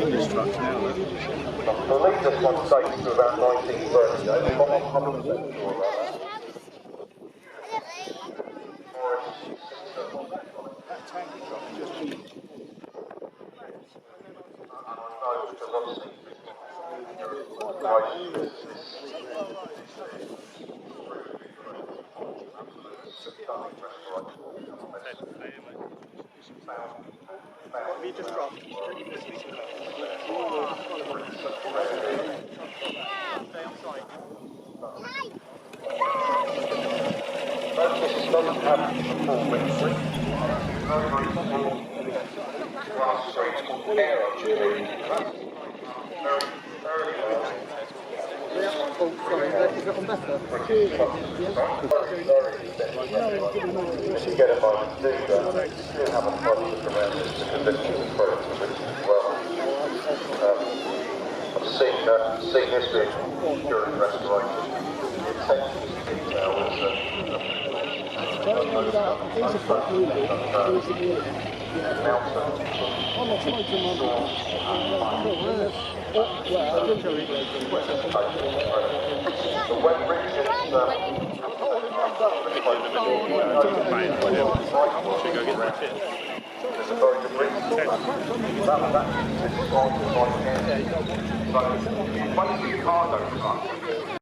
English trucks now. I believe this one dates to about 1930. I'm not 100% sure about that. That tanker truck just what have you just dropped? Stay on site. This doesn't have full windscreen. Very small glass screens called air actually. Oh, sorry, is that one better? You get a moment to do that. You have a fun look around this because it's quite as well. I've seen this vehicle during restoration. The attention to detail is the wet bridge is there's a very good reason for that. That is on my head. So, basically cargo truck.